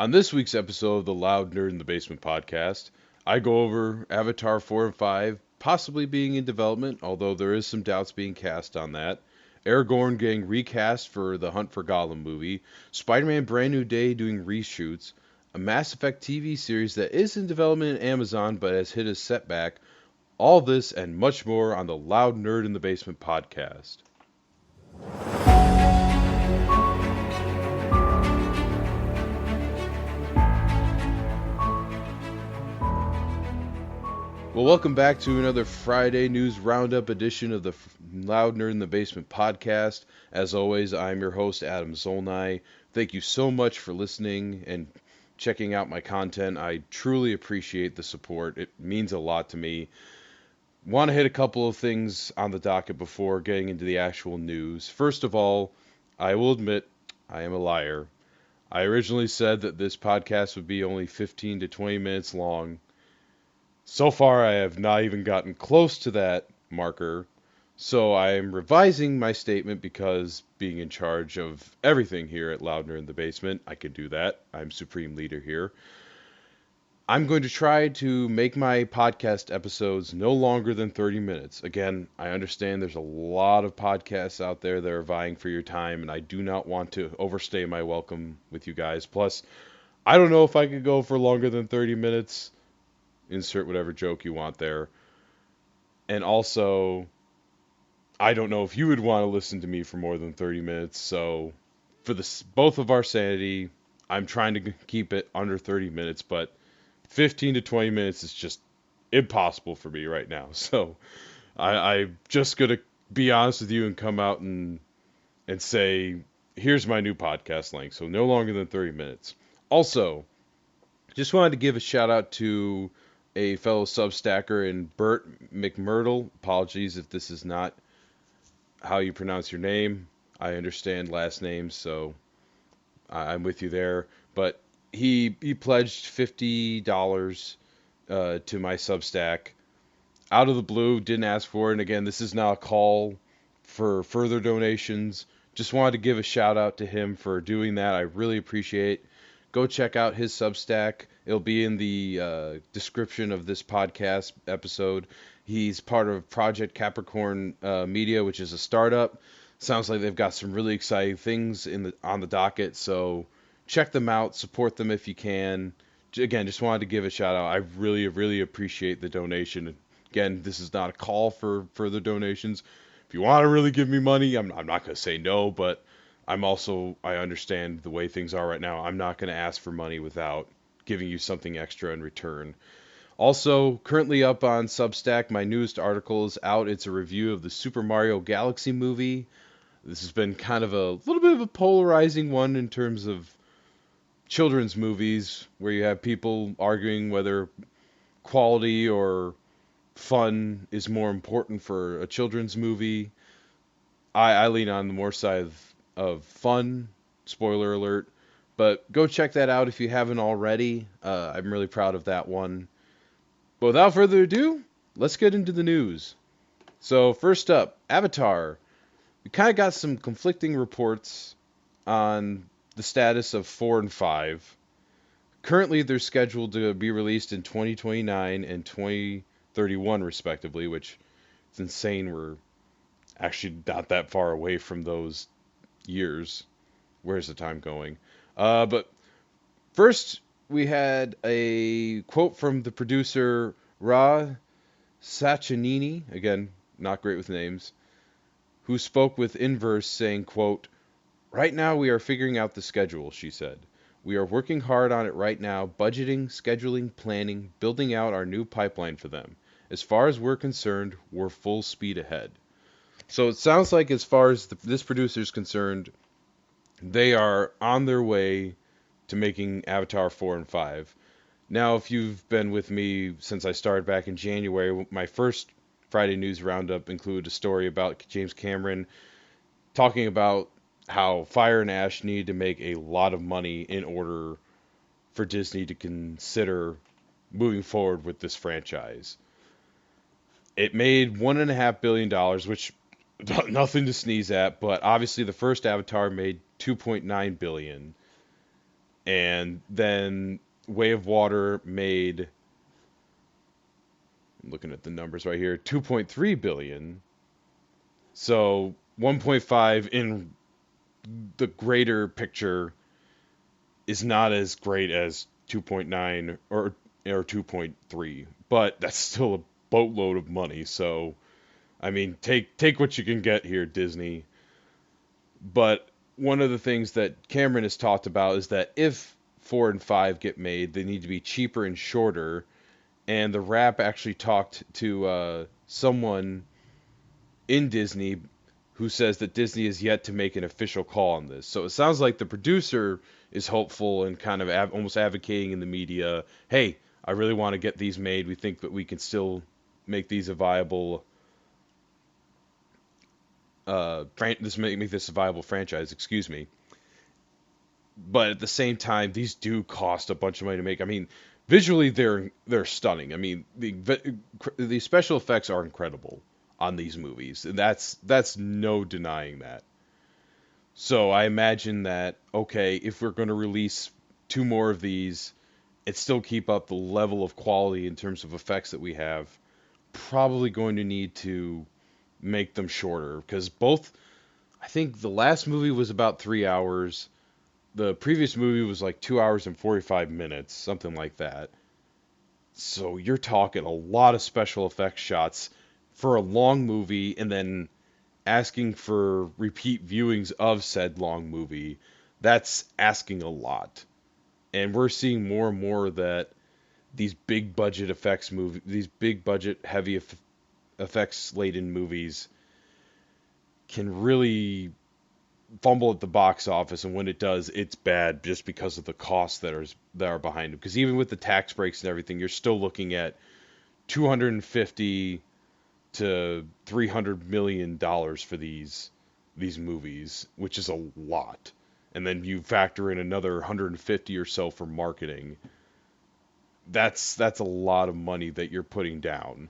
On this week's episode of the Loud Nerd in the Basement podcast, I go over Avatar 4 and 5 possibly being in development, although there is some doubts being cast on that. Aragorn getting recast for the Hunt for Gollum movie, Spider-Man Brand New Day doing reshoots, a Mass Effect TV series that is in development in Amazon but has hit a setback. All this and much more on the Loud Nerd in the Basement podcast. Well, welcome back to another Friday News Roundup edition of the Loud Nerd in the Basement podcast. As always, I'm your host, Adam Zolnai. Thank you so much for listening and checking out my content. I truly appreciate the support. It means a lot to me. Want to hit a couple of things on the docket before getting into the actual news. First of all, I will admit I am a liar. I originally said that this podcast would be only 15 to 20 minutes long. So far, I have not even gotten close to that marker, so I am revising my statement because being in charge of everything here at Loudner in the Basement, I can do that. I'm supreme leader here. I'm going to try to make my podcast episodes no longer than 30 minutes. Again, I understand there's a lot of podcasts out there that are vying for your time, and I do not want to overstay my welcome with you guys. Plus, I don't know if I could go for longer than 30 minutes. Insert whatever joke you want there. And also, I don't know if you would want to listen to me for more than 30 minutes. So, for both of our sanity, I'm trying to keep it under 30 minutes, but 15 to 20 minutes is just impossible for me right now. So, I'm just going to be honest with you and come out and say, here's my new podcast link. So, no longer than 30 minutes. Also, just wanted to give a shout out to a fellow Substacker in Bert McMurtle. Apologies if this is not how you pronounce your name. I understand last names, so I'm with you there. But he pledged $50 to my Substack out of the blue. Didn't ask for it. And again, this is not a call for further donations. Just wanted to give a shout out to him for doing that. I really appreciate it. Go check out his Substack. It'll be in the description of this podcast episode. He's part of Project Capricorn Media, which is a startup. Sounds like they've got some really exciting things on the docket. So check them out. Support them if you can. Again, just wanted to give a shout out. I really, really appreciate the donation. Again, this is not a call for further donations. If you want to really give me money, I'm not going to say no, but I understand the way things are right now. I'm not going to ask for money without giving you something extra in return. Also, currently up on Substack, my newest article is out. It's a review of the Super Mario Galaxy movie. This has been kind of a little bit of a polarizing one in terms of children's movies, where you have people arguing whether quality or fun is more important for a children's movie. I lean on the more side of fun, spoiler alert, but go check that out if you haven't already. I'm really proud of that one. But without further ado, let's get into the news. So first up, Avatar. We kind of got some conflicting reports on the status of 4 and 5. Currently, they're scheduled to be released in 2029 and 2031, respectively, which is insane. We're actually not that far away from those years. Where's the time going? But first, we had a quote from the producer Ra Sachinini, again, not great with names, who spoke with Inverse saying, quote, "Right now we are figuring out the schedule," she said. "We are working hard on it right now, budgeting, scheduling, planning, building out our new pipeline for them. As far as we're concerned, we're full speed ahead." So it sounds like as far as this producer is concerned, they are on their way to making Avatar 4 and 5. Now, if you've been with me since I started back in January, my first Friday News Roundup included a story about James Cameron talking about how Fire and Ash needed to make a lot of money in order for Disney to consider moving forward with this franchise. It made $1.5 billion, which nothing to sneeze at, but obviously the first Avatar made $2.9 billion. And then Way of Water made, I'm looking at the numbers right here, 2.3 billion. So 1.5 in the greater picture is not as great as 2.9 or 2.3, but that's still a boatload of money. So I mean, take what you can get here, Disney. But one of the things that Cameron has talked about is that if 4 and 5 get made, they need to be cheaper and shorter. And the Wrap actually talked to someone in Disney who says that Disney is yet to make an official call on this. So it sounds like the producer is hopeful and kind of almost advocating in the media, hey, I really want to get these made. We think that we can still make these a viable make this a viable franchise, excuse me. But at the same time, these do cost a bunch of money to make. I mean, visually they're stunning. I mean, the special effects are incredible on these movies, and that's no denying that. So I imagine that okay, if we're going to release two more of these and still keep up the level of quality in terms of effects that we have, probably going to need to make them shorter because both I think the last movie was about 3 hours. The previous movie was like 2 hours and 45 minutes, something like that. So you're talking a lot of special effects shots for a long movie and then asking for repeat viewings of said long movie. That's asking a lot. And we're seeing more and more that these big budget heavy effects laden movies can really fumble at the box office, and when it does, it's bad just because of the costs that are behind it. Because even with the tax breaks and everything, you're still looking at 250 to 300 million dollars for these movies, which is a lot. And then you factor in another 150 or so for marketing. That's a lot of money that you're putting down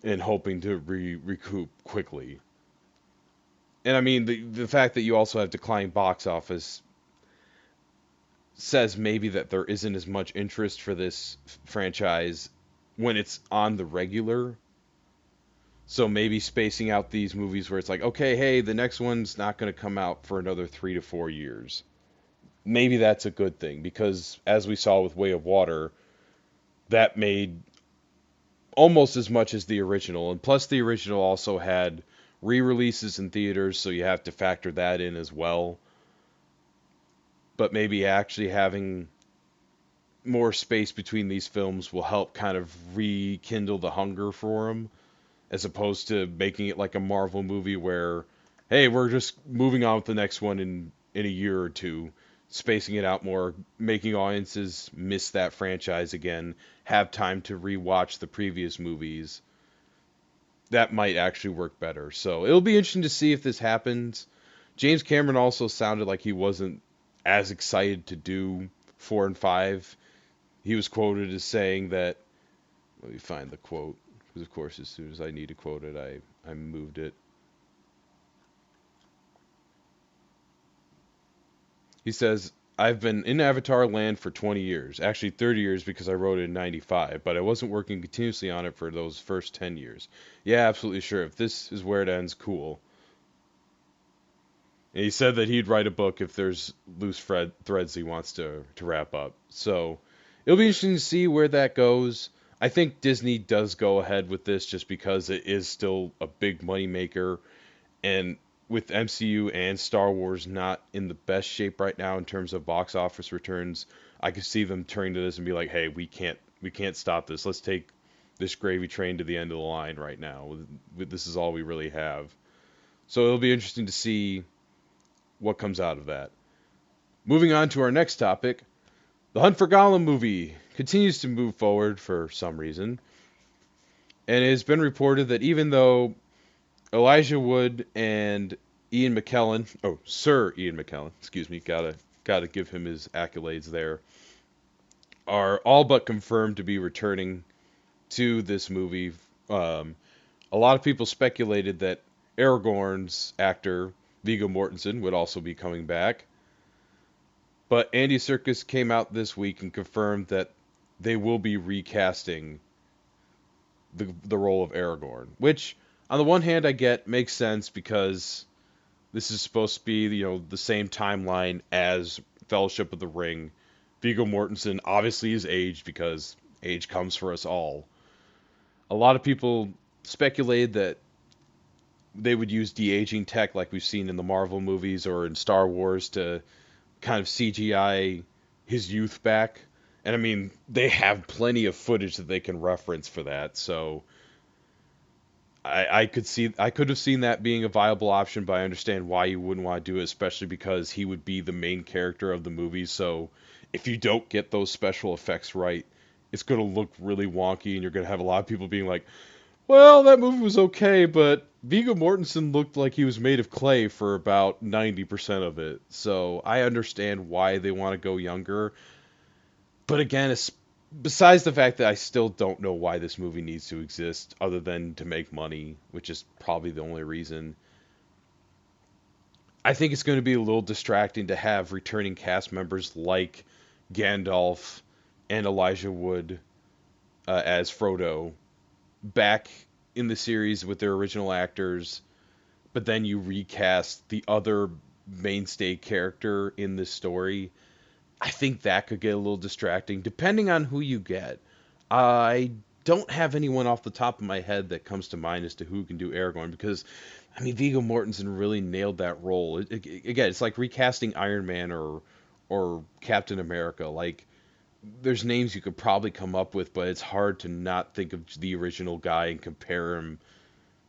and hoping to recoup quickly. And I mean, the fact that you also have declining box office says maybe that there isn't as much interest for this franchise when it's on the regular. So maybe spacing out these movies where it's like, okay, hey, the next one's not going to come out for another 3 to 4 years. Maybe that's a good thing because, as we saw with Way of Water, that made almost as much as the original. And plus, the original also had re releases in theaters, so you have to factor that in as well. But maybe actually having more space between these films will help kind of rekindle the hunger for them, as opposed to making it like a Marvel movie where, hey, we're just moving on with the next one in a year or two, spacing it out more, making audiences miss that franchise again, have time to rewatch the previous movies. That might actually work better. So it'll be interesting to see if this happens. James Cameron also sounded like he wasn't as excited to do 4 and 5. He was quoted as saying that, let me find the quote, because of course as soon as I need to quote it, I moved it. He says, I've been in Avatar land for 20 years, actually 30 years because I wrote it in 95, but I wasn't working continuously on it for those first 10 years. Yeah, absolutely sure. If this is where it ends, cool. And he said that he'd write a book if there's loose threads he wants to wrap up. So it'll be interesting to see where that goes. I think Disney does go ahead with this just because it is still a big money maker, and with MCU and Star Wars not in the best shape right now in terms of box office returns, I could see them turning to this and be like, "Hey, we can't stop this. Let's take this gravy train to the end of the line right now. This is all we really have." So it'll be interesting to see what comes out of that. Moving on to our next topic, the Hunt for Gollum movie continues to move forward for some reason, and it has been reported that even though Elijah Wood and Ian McKellen, oh, Sir Ian McKellen, excuse me, gotta give him his accolades there, are all but confirmed to be returning to this movie. A lot of people speculated that Aragorn's actor Viggo Mortensen would also be coming back. But Andy Serkis came out this week and confirmed that they will be recasting the role of Aragorn, which on the one hand I get makes sense because this is supposed to be, the same timeline as Fellowship of the Ring. Viggo Mortensen obviously is aged because age comes for us all. A lot of people speculated that they would use de-aging tech like we've seen in the Marvel movies or in Star Wars to kind of CGI his youth back. And I mean, they have plenty of footage that they can reference for that. So I could have seen that being a viable option, but I understand why you wouldn't want to do it, especially because he would be the main character of the movie. So if you don't get those special effects right, it's going to look really wonky, and you're going to have a lot of people being like, "Well, that movie was okay, but Viggo Mortensen looked like he was made of clay for about 90% of it." So I understand why they want to go younger, but again, it's besides the fact that I still don't know why this movie needs to exist other than to make money, which is probably the only reason. I think it's going to be a little distracting to have returning cast members like Gandalf and Elijah Wood as Frodo back in the series with their original actors, but then you recast the other mainstay character in this story. I think that could get a little distracting, depending on who you get. I don't have anyone off the top of my head that comes to mind as to who can do Aragorn because, I mean, Viggo Mortensen really nailed that role. Again, it's like recasting Iron Man or Captain America. Like, there's names you could probably come up with, but it's hard to not think of the original guy and compare him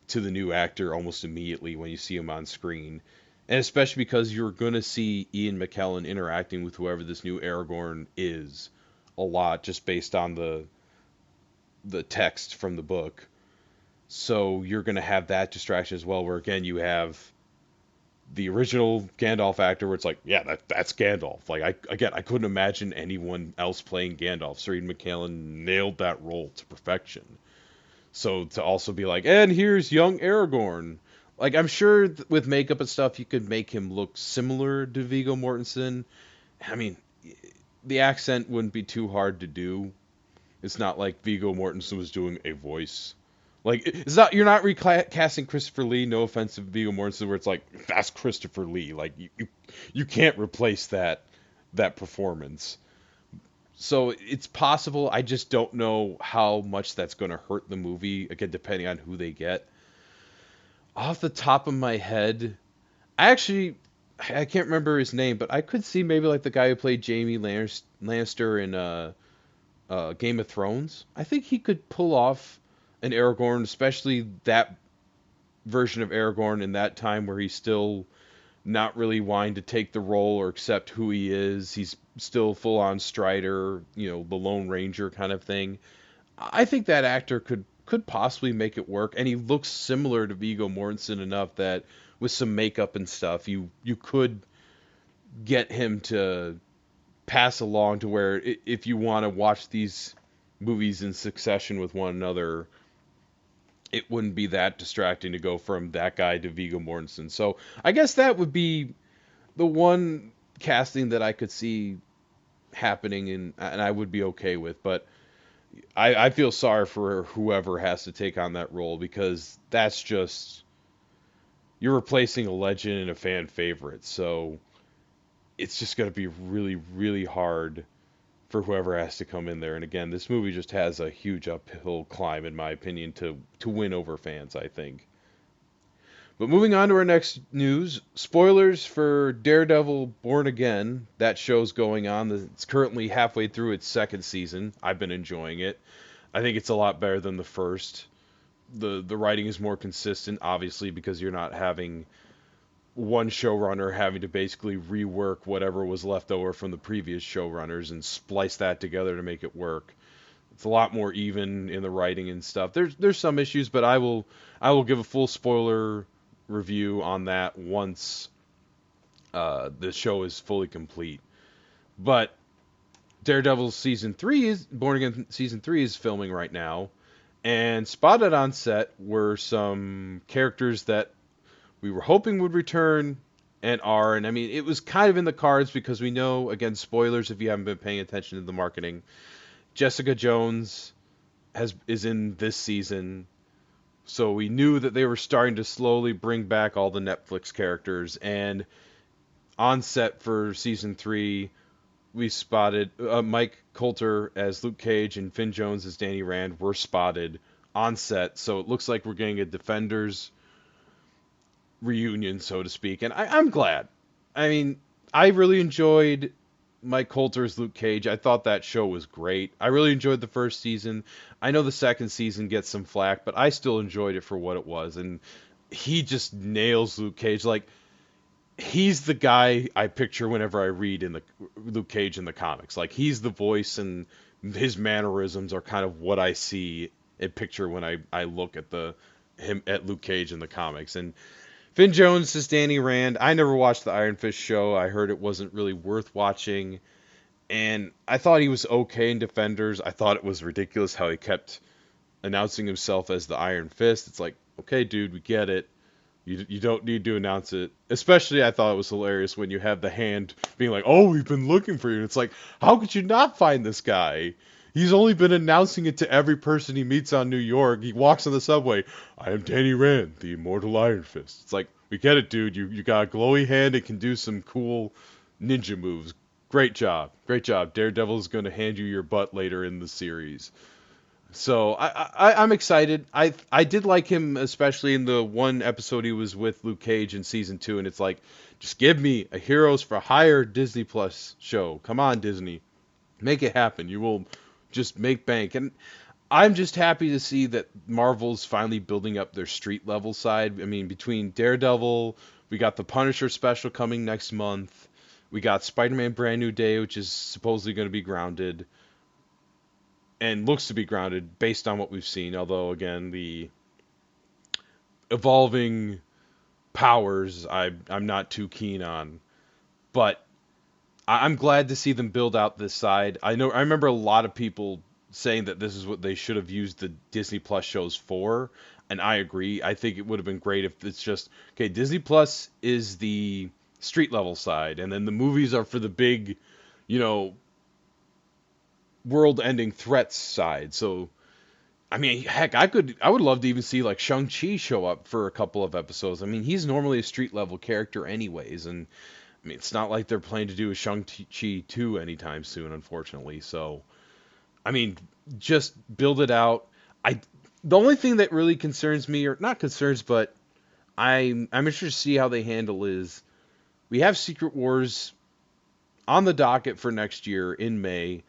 to the new actor almost immediately when you see him on screen. And especially because you're going to see Ian McKellen interacting with whoever this new Aragorn is a lot just based on the text from the book. So you're going to have that distraction as well, where again you have the original Gandalf actor, where it's like, yeah, that's Gandalf. Like I couldn't imagine anyone else playing Gandalf. Sir Ian McKellen nailed that role to perfection. So to also be like, and here's young Aragorn. Like I'm sure with makeup and stuff, you could make him look similar to Viggo Mortensen. I mean, the accent wouldn't be too hard to do. It's not like Viggo Mortensen was doing a voice. Like it's not you're not recasting Christopher Lee. No offense to Viggo Mortensen, where it's like that's Christopher Lee. Like you can't replace that performance. So it's possible. I just don't know how much that's going to hurt the movie. Again, depending on who they get. Off the top of my head, I can't remember his name, but I could see maybe like the guy who played Jaime Lannister in Game of Thrones. I think he could pull off an Aragorn, especially that version of Aragorn in that time where he's still not really wanting to take the role or accept who he is. He's still full on Strider, the Lone Ranger kind of thing. I think that actor could possibly make it work, and he looks similar to Viggo Mortensen enough that with some makeup and stuff, you could get him to pass along to where if you want to watch these movies in succession with one another, it wouldn't be that distracting to go from that guy to Viggo Mortensen. So I guess that would be the one casting that I could see happening and I would be okay with. But I feel sorry for whoever has to take on that role because that's just you're replacing a legend and a fan favorite. So it's just going to be really, really hard for whoever has to come in there. And again, this movie just has a huge uphill climb, in my opinion, to win over fans, I think. But moving on to our next news, spoilers for Daredevil Born Again. That show's going on. It's currently halfway through its second season. I've been enjoying it. I think it's a lot better than the first. The writing is more consistent, obviously, because you're not having one showrunner having to basically rework whatever was left over from the previous showrunners and splice that together to make it work. It's a lot more even in the writing and stuff. There's some issues, but I will give a full spoiler review on that once the show is fully complete. But Daredevil season 3 is Born Again season 3 is filming right now, and spotted on set were some characters that we were hoping would return and R. And I mean, it was kind of in the cards because we know, again, spoilers if you haven't been paying attention to the marketing. Jessica Jones is in this season, so we knew that they were starting to slowly bring back all the Netflix characters. And on set for season 3, we spotted Mike Coulter as Luke Cage and Finn Jones as Danny Rand were spotted on set. So it looks like we're getting a Defenders reunion, so to speak. And I'm glad. I mean, I really enjoyed Mike Coulter's Luke Cage. I thought that show was great. I really enjoyed the first season. I know the second season gets some flack, but I still enjoyed it for what it was. And he just nails Luke Cage. Like, he's the guy I picture whenever I read in the Luke Cage in the comics. Like, he's the voice, and his mannerisms are kind of what I see and picture when I look at him at Luke Cage in the comics. And Finn Jones is Danny Rand. I never watched the Iron Fist show. I heard it wasn't really worth watching. And I thought he was okay in Defenders. I thought it was ridiculous how he kept announcing himself as the Iron Fist. It's like, okay, dude, we get it. You don't need to announce it. Especially, I thought it was hilarious when you have the hand being like, oh, we've been looking for you. It's like, how could you not find this guy? He's only been announcing it to every person he meets on New York. He walks on the subway. I am Danny Rand, the immortal Iron Fist. It's like, we get it, dude. You got a glowy hand and can do some cool ninja moves. Great job. Great job. Daredevil's going to hand you your butt later in the series. So I'm excited. I did like him, especially in the one episode he was with Luke Cage in season 2, and it's like, just give me a Heroes for Hire Disney Plus show. Come on, Disney, make it happen. You will just make bank. And I'm just happy to see that Marvel's finally building up their street level side. I mean, between Daredevil, we got the Punisher special coming next month. We got Spider-Man Brand New Day, which is supposedly going to be grounded. And looks to be grounded based on what we've seen. Although, again, the evolving powers I'm not too keen on. But I'm glad to see them build out this side. I remember a lot of people saying that this is what they should have used the Disney Plus shows for, and I agree. I think it would have been great if it's just, okay, Disney Plus is the street level side, and then the movies are for the big, you know, world-ending threats side. So, I mean, heck, I would love to even see like Shang-Chi show up for a couple of episodes. I mean, he's normally a street level character anyways, and I mean, it's not like they're planning to do a Shang-Chi 2 anytime soon, unfortunately. So, I mean, just build it out. The only thing that really concerns me, or not concerns, but I'm interested to see how they handle is, we have Secret Wars on the docket for next year in May.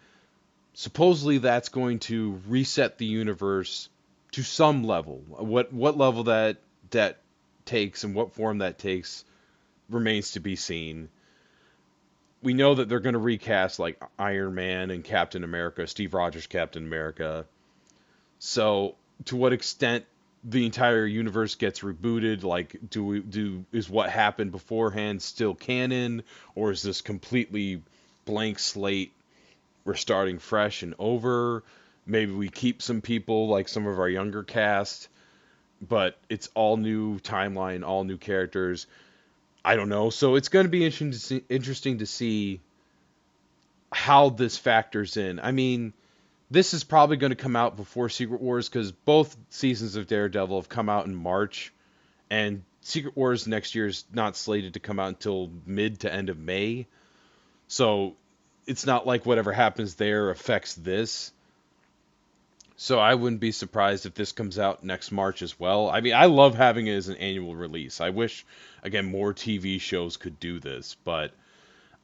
Supposedly that's going to reset the universe to some level. What level that takes and what form that takes remains to be seen. We know that they're going to recast like Iron Man and Captain America, Steve Rogers Captain America. So to what extent the entire universe gets rebooted, like is what happened beforehand still canon, or is this completely blank slate? We're starting fresh and over. Maybe we keep some people, like some of our younger cast, but it's all new timeline, all new characters. I don't know. So it's going to be interesting to see how this factors in. I mean, this is probably going to come out before Secret Wars because both seasons of Daredevil have come out in March, and Secret Wars next year is not slated to come out until mid to end of May. So it's not like whatever happens there affects this. So I wouldn't be surprised if this comes out next March as well. I mean, I love having it as an annual release. I wish, again, more TV shows could do this, but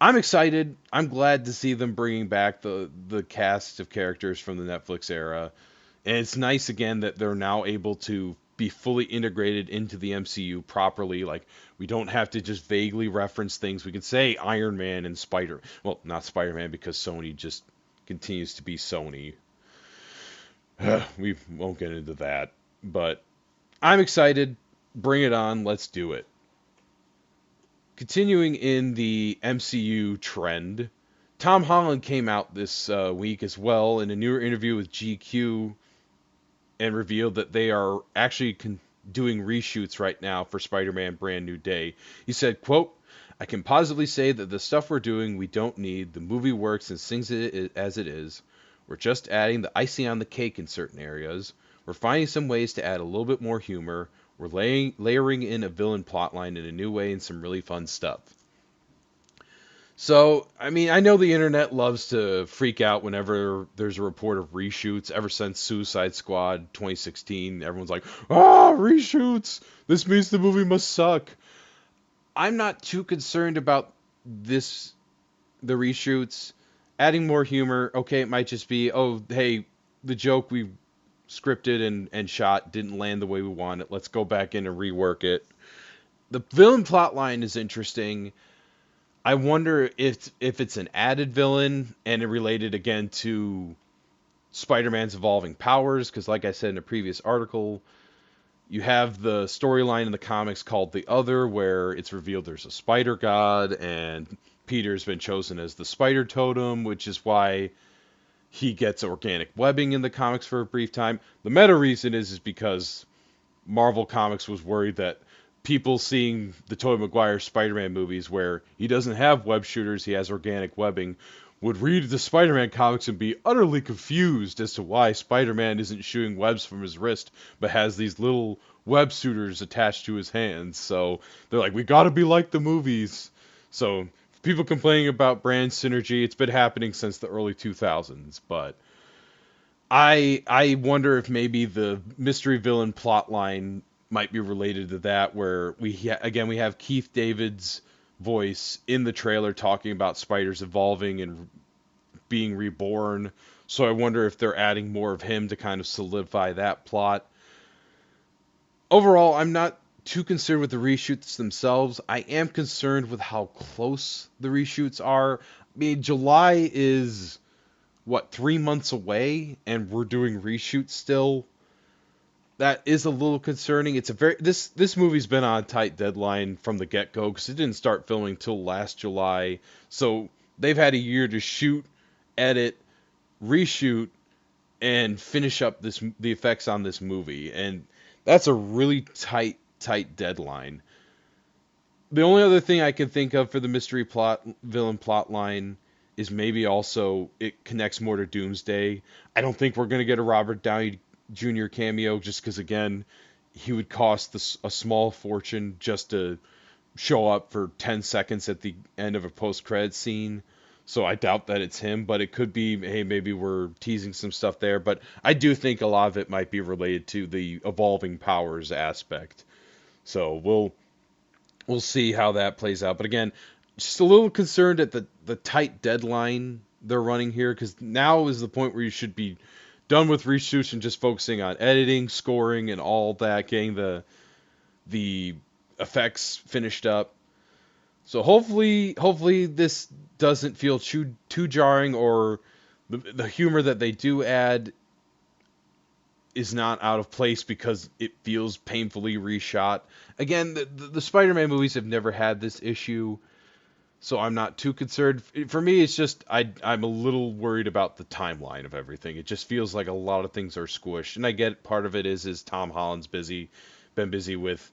I'm excited. I'm glad to see them bringing back the cast of characters from the Netflix era. And it's nice, again, that they're now able to be fully integrated into the MCU properly. Like, we don't have to just vaguely reference things. We can say Iron Man and well, not Spider-Man because Sony just continues to be Sony. We won't get into that. But I'm excited. Bring it on. Let's do it. Continuing in the MCU trend, Tom Holland came out this week as well in a new interview with GQ and revealed that they are actually doing reshoots right now for Spider-Man Brand New Day. He said, quote, I can positively say that the stuff we're doing we don't need. The movie works and sings it as it is. We're just adding the icing on the cake in certain areas. We're finding some ways to add a little bit more humor. We're layering in a villain plotline in a new way and some really fun stuff. So, I mean, I know the internet loves to freak out whenever there's a report of reshoots. Ever since Suicide Squad 2016, everyone's like, ah, reshoots! This means the movie must suck. I'm not too concerned about this, the reshoots. Adding more humor, okay, it might just be, oh, hey, the joke we scripted and shot didn't land the way we wanted. Let's go back in and rework it. The villain plotline is interesting. I wonder if it's an added villain and it related again to Spider-Man's evolving powers, because like I said in a previous article, you have the storyline in the comics called The Other, where it's revealed there's a spider god, and Peter's been chosen as the spider totem, which is why he gets organic webbing in the comics for a brief time. The meta reason is because Marvel Comics was worried that people seeing the Tobey Maguire Spider-Man movies where he doesn't have web shooters, he has organic webbing, would read the Spider-Man comics and be utterly confused as to why Spider-Man isn't shooting webs from his wrist, but has these little web shooters attached to his hands. So they're like, we gotta be like the movies. So people complaining about brand synergy, it's been happening since the early 2000s, but I wonder if maybe the mystery villain plotline might be related to that, where again we have Keith David's voice in the trailer talking about spiders evolving and being reborn. So I wonder if they're adding more of him to kind of solidify that plot. Overall, I'm not too concerned with the reshoots themselves. I am concerned with how close the reshoots are. I mean, July is what, 3 months away, and we're doing reshoots still. That is a little concerning. It's a very this movie's been on a tight deadline from the get go because it didn't start filming till last July, so they've had a year to shoot, edit, reshoot, and finish up the effects on this movie, and that's a really tight deadline. The only other thing I can think of for the mystery villain plot line is maybe also it connects more to Doomsday. I don't think we're going to get a Robert Downey Jr. cameo just because, again, he would cost a small fortune just to show up for 10 seconds at the end of a post-credits scene. So I doubt that it's him, but it could be, hey, maybe we're teasing some stuff there. But I do think a lot of it might be related to the evolving powers aspect. So we'll see how that plays out. But again, just a little concerned at the tight deadline they're running here, because now is the point where you should be done with reshoots and just focusing on editing, scoring, and all that, getting the effects finished up. So hopefully this doesn't feel too jarring, or the humor that they do add is not out of place because it feels painfully reshot. Again, the Spider-Man movies have never had this issue, so I'm not too concerned. For me, it's just I'm a little worried about the timeline of everything. It just feels like a lot of things are squished, and I get part of it is Tom Holland's been busy with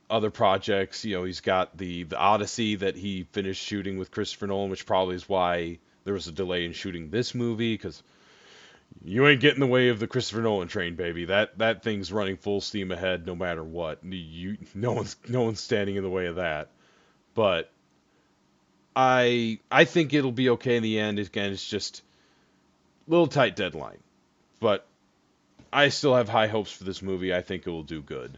other projects. You know, he's got the Odyssey that he finished shooting with Christopher Nolan, which probably is why there was a delay in shooting this movie, because you ain't getting in the way of the Christopher Nolan train, baby. That thing's running full steam ahead no matter what. No one's standing in the way of that. But I think it'll be okay in the end. Again, it's just a little tight deadline. But I still have high hopes for this movie. I think it will do good.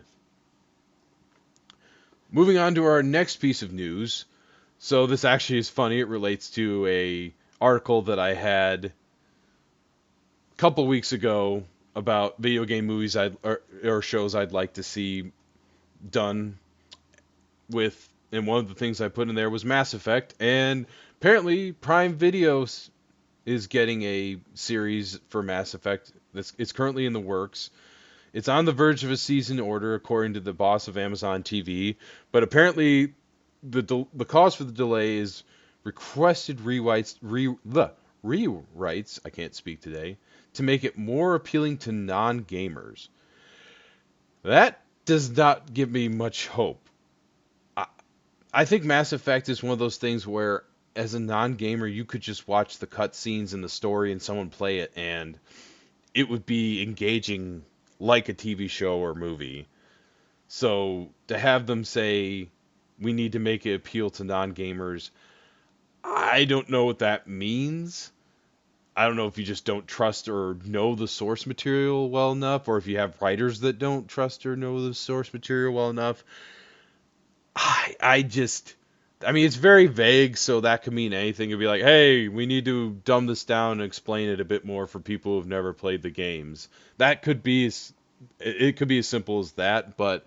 Moving on to our next piece of news. So this actually is funny. It relates to a article that I had a couple weeks ago about video game movies or shows I'd like to see done with, and one of the things I put in there was Mass Effect, and apparently Prime Video is getting a series for Mass Effect. It's currently in the works. It's on the verge of a season order, according to the boss of Amazon TV, but apparently the cause for the delay is requested rewrites, I can't speak today, to make it more appealing to non-gamers. That does not give me much hope. I think Mass Effect is one of those things where, as a non-gamer, you could just watch the cutscenes and the story and someone play it, and it would be engaging like a TV show or movie. So to have them say we need to make it appeal to non-gamers, I don't know what that means. I don't know if you just don't trust or know the source material well enough, or if you have writers that don't trust or know the source material well enough. I just, I mean, it's very vague, so that could mean anything. It'd be like, hey, we need to dumb this down and explain it a bit more for people who've never played the games. That could be, it could be as simple as that, but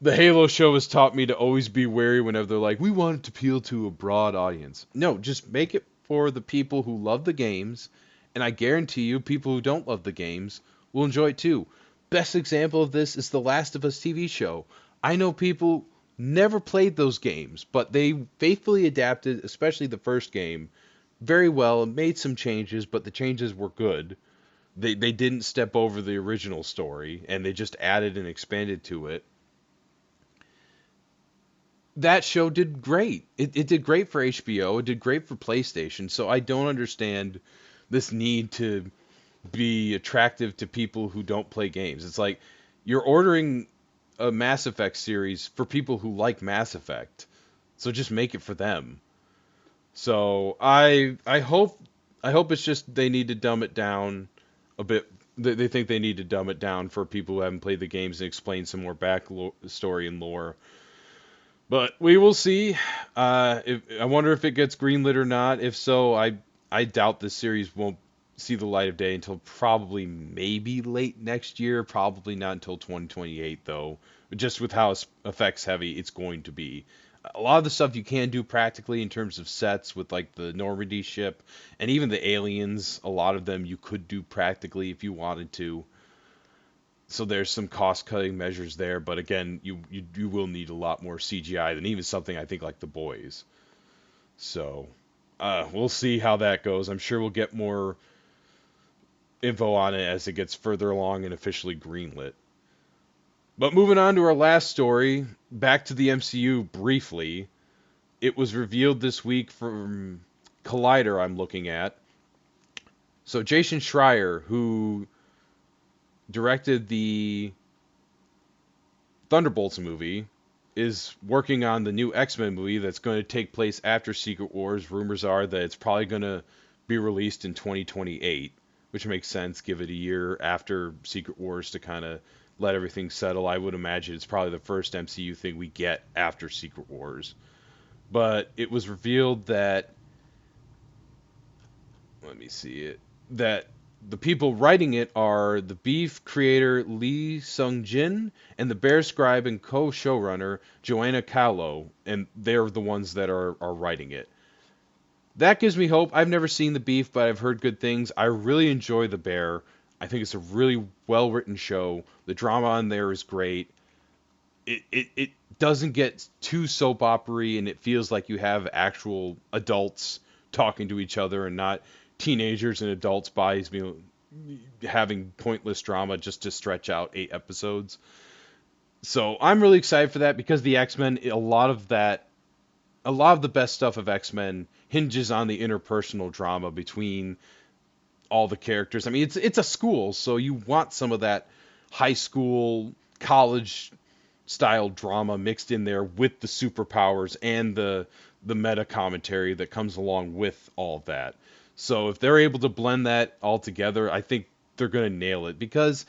the Halo show has taught me to always be wary whenever they're like, we want it to appeal to a broad audience. No, just make it for the people who love the games, and I guarantee you, people who don't love the games will enjoy it too. Best example of this is the Last of Us TV show. I know people never played those games, but they faithfully adapted, especially the first game, very well and made some changes, but the changes were good. They didn't step over the original story, and they just added and expanded to it. That show did great. It did great for HBO. It did great for PlayStation. So I don't understand this need to be attractive to people who don't play games. It's like you're ordering a Mass Effect series for people who like Mass Effect. So just make it for them. So I hope it's just they need to dumb it down a bit. They think they need to dumb it down for people who haven't played the games and explain some more back story and lore. But we will see. I wonder if it gets greenlit or not. If so, I doubt this series won't see the light of day until probably maybe late next year. Probably not until 2028 though. Just with how effects heavy it's going to be. A lot of the stuff you can do practically in terms of sets with like the Normandy ship and even the aliens. A lot of them you could do practically if you wanted to. So there's some cost cutting measures there, but again, you will need a lot more CGI than even something I think like The Boys. So we'll see how that goes. I'm sure we'll get more info on it as it gets further along and officially greenlit. But moving on to our last story, back to the MCU briefly. It was revealed this week from Collider I'm looking at. So Jason Schreier, who directed the Thunderbolts movie, is working on the new X-Men movie that's going to take place after Secret Wars. Rumors are that it's probably going to be released in 2028, which makes sense. Give it a year after Secret Wars to kind of let everything settle. I would imagine it's probably the first MCU thing we get after Secret Wars. But it was revealed that, let me see it, that the people writing it are the Beef creator Lee Sung-jin and the Bear scribe and co-showrunner Joanna Callow, and they're the ones that are writing it. That gives me hope. I've never seen the Beef, but I've heard good things. I really enjoy the Bear. I think it's a really well-written show. The drama on there is great. It doesn't get too soap opery, and it feels like you have actual adults talking to each other and not teenagers and adults' bodies being having pointless drama just to stretch out 8 episodes. So I'm really excited for that because the X-Men, a lot of the best stuff of X-Men hinges on the interpersonal drama between all the characters. I mean, it's a school, so you want some of that high school, college style drama mixed in there with the superpowers and the meta commentary that comes along with all of that. So if they're able to blend that all together, I think they're going to nail it because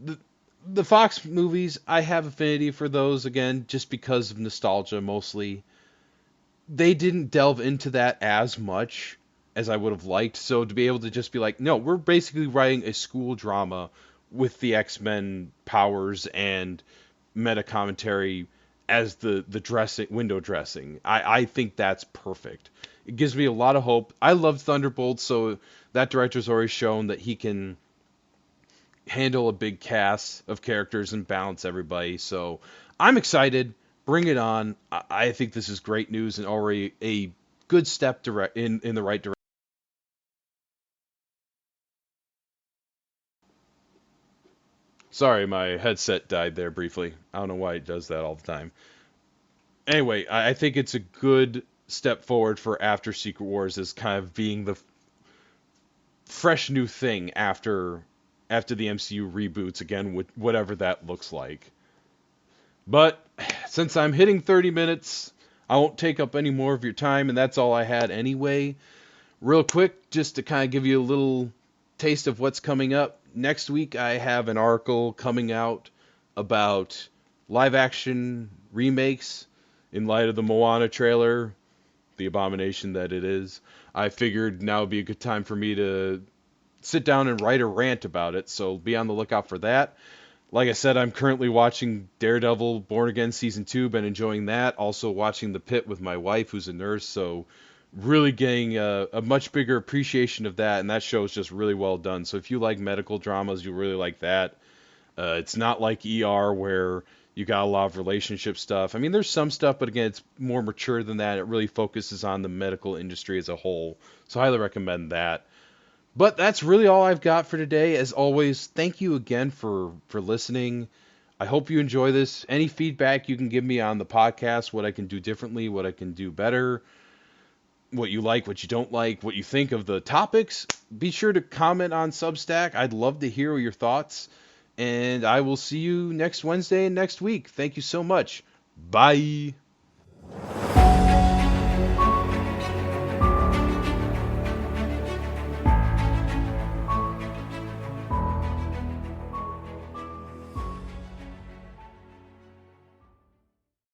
the the Fox movies, I have affinity for those again just because of nostalgia mostly. They didn't delve into that as much as I would have liked. So to be able to just be like, no, we're basically writing a school drama with the X-Men powers and meta commentary as the dressing window dressing. I think that's perfect. It gives me a lot of hope. I love Thunderbolts, so that director's already shown that he can handle a big cast of characters and balance everybody. So I'm excited. Bring it on. I think this is great news and already a good step in the right direction. Sorry, my headset died there briefly. I don't know why it does that all the time. Anyway, I think it's a good step forward for after Secret Wars as kind of being the fresh new thing after the MCU reboots again, with whatever that looks like. But since I'm hitting 30 minutes, I won't take up any more of your time, and that's all I had anyway. Real quick, just to kind of give you a little taste of what's coming up. Next week, I have an article coming out about live action remakes in light of the Moana trailer, the abomination that it is. I figured now would be a good time for me to sit down and write a rant about it, so be on the lookout for that. Like I said, I'm currently watching Daredevil Born Again Season 2, been enjoying that. Also watching The Pit with my wife, who's a nurse, so really getting a much bigger appreciation of that, and that show is just really well done. So if you like medical dramas, you'll really like that. It's not like ER where you got a lot of relationship stuff. I mean, there's some stuff, but again, it's more mature than that. It really focuses on the medical industry as a whole, so I highly recommend that. But that's really all I've got for today. As always, thank you again for listening. I hope you enjoy this. Any feedback you can give me on the podcast, what I can do differently, what I can do better, what you like, what you don't like, what you think of the topics, be sure to comment on Substack. I'd love to hear your thoughts. And I will see you next Wednesday and next week. Thank you so much. Bye.